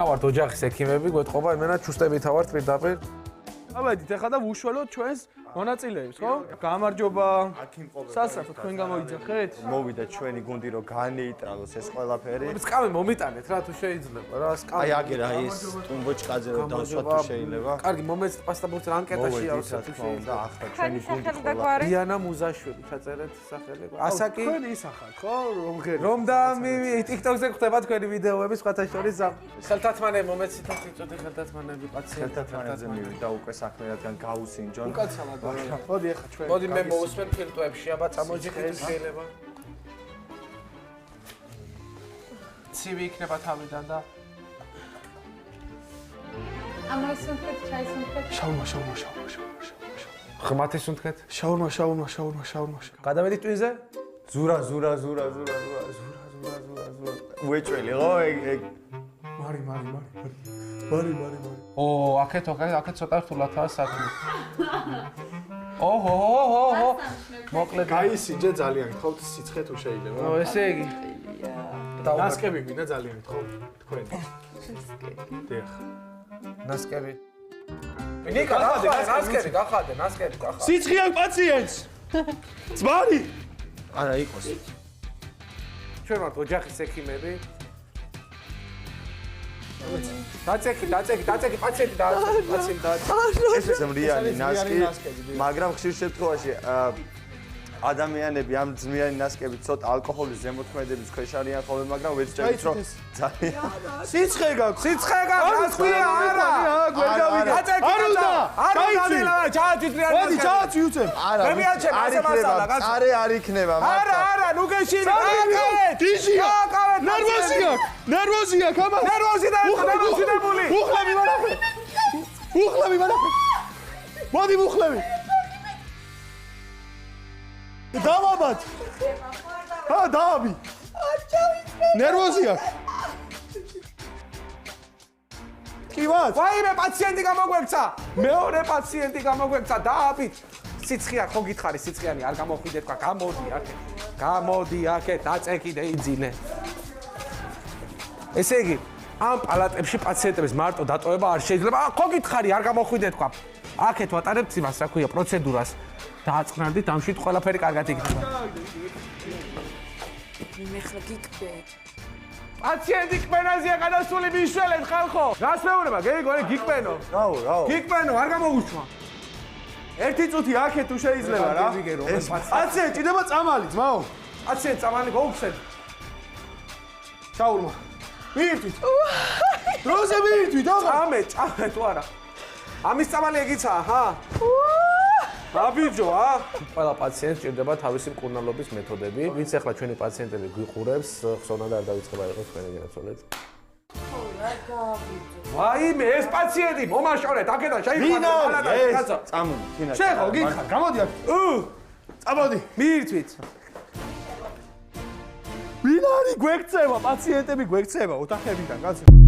ავართ ოჯახის ექიმები, გვეთყობა იმენა ჩუსტებით ავართ პირდაპირ. ავედით ახლა და ვუშველოთ ჩვენს მონაწილეებს, ხო? გამარჯობა. სასწრაფო თქვენ გამოიძახეთ? მოვიდა ჩვენი გუნდი რომ განეიტრალოს ეს ყველაფერი. სკამი მომიტანეთ რა თუ შეიძლება რა სკამი. აი აგერა ის ტუმბოჭკაძე რომ დავსვათ თუ შეიძლება. კარგი მომეცით პასტაბურთს ანკეტაში ავსეთ თუ შეიძლება. ახლა ჩვენი სახელი და გვარი. დიანა მუზაშვილი ჩაწერეთ სახელი. ასაკი თქვენ ისახათ, ხო? რომ და TikTok-ზე ხდება თქვენი ვიდეოები სხვათა შორის ხელთათმანე მომეცით წოდი ხელთათმანები პაციენტ ხელთათმანებზე მივიდა უკვე საქმე რადგან გაუსინჯონ. უკაცრავად. მოდი ახლა ჩვენ. მოდი მე მოვუსმენ ფილტვებში, აბა წამოჯიხეთ შეიძლება. ცივი იქნება თავიდან და ამასუნთქეთ, ჩაისუნთქეთ. შაურმა. ღმათის უნთქეთ. შაურმა. გადავედით ტვინზე? ზურა. უეჭველი ხო ეგ მარი. ო, აქეთ ცოტა რთულადაა საქმე. ოჰო. მოკლედ. გაისინჯე ძალიან გთხოვთ სიცხე თუ შეიძლება. ო, ესე იგი. ნასკები გვინდა ძალიან გთხოვთ თქვენ. დიახ. ნასკები. ნიკა, გახადე, ნასკები. სიცხე აქვს პაციენტს. ძმარი. არა იყოს. ჩვენ ვართ ოჯახის ექიმები. დაწეკი, პაციენტი დააწეკი. ეს ზმრიანი ნასკი, მაგრამ ხშირ შემთხვევაში ადამიანები ამ ზმრიანი ნასკებით ცოტა ალკოჰოლის ზემოქმედების ქვეშ არიან ხოლმე, მაგრამ ვეცდებით რომ ძალიან სიცხე გაქვს. ნასკია არა. დაწეკი. მოდი ჩააცი უცებ. არ იქნება. არა, ნუ გეშინი. დიჟია. ნერვოზი აქვს, აბა. ნერვოზიდებული. უხლები მანახე. მოდი უხლები. დავაბად. დავაბი. ნერვოზი აქვს. კივაც. ვაიმე პაციენტი გამოგვექცა. მეორე პაციენტი გამოგვექცა. დააბით. სიცხეა ხო გითხარი, სიცხეანი არ გამოხვიდეთ თქვა. გამოდი აქეთ, დაწეკი და იძინე. ესე იგი, ამ პალატებში პაციენტების მარტო დატოვება არ შეიძლება. ხო გითხარი, არ გამოხვიდეთ თქვა. აქეთ ვატარებთ იმას, რა ქვია, პროცედურას. დააწყნარდით, ამშვიდ ყველაფერი კარგად იქნება. მე ხლა გიკბეთ. პაციენტი კპენაზეა გადასული მიშველეთ ხალხო. რას მეუბნება? გეგონე გიკპენო. რაო. გიკპენო, არ გამოგუშვა. ერთი წუთი აქეთ თუ შეიძლება რა. პაციენტი ჭირდება წამალი, ძმაო. პაციენტ წამალი გაუხსენ. შაურმა. მიირთვით. დროზე მიირთვით, აღარ. წამე თუ არა. ამის წამალი ეგიცაა, ჰა? აბიჯო, ყველა პაციენტს ჭირდება თავისი მკურნალობის მეთოდები. ვინც ახლა ჩვენი პაციენტები გვიყურებს, ხსოვნად არ დაიწყება იყოს თქვენი განაცვლეთ. ხო, რა გავიძო. ვაიმე, ეს პაციენტი მომაშორეთ, აქედან შეიყვანო ვინა პალატაში. წამოდი, თინა. შეხო, გიხარ, გამოდი აქ. წამოდი. მიირთვით. ვინ არის გვექცევა, პაციენტები გვექცევა ოთახებიდან, კაცო.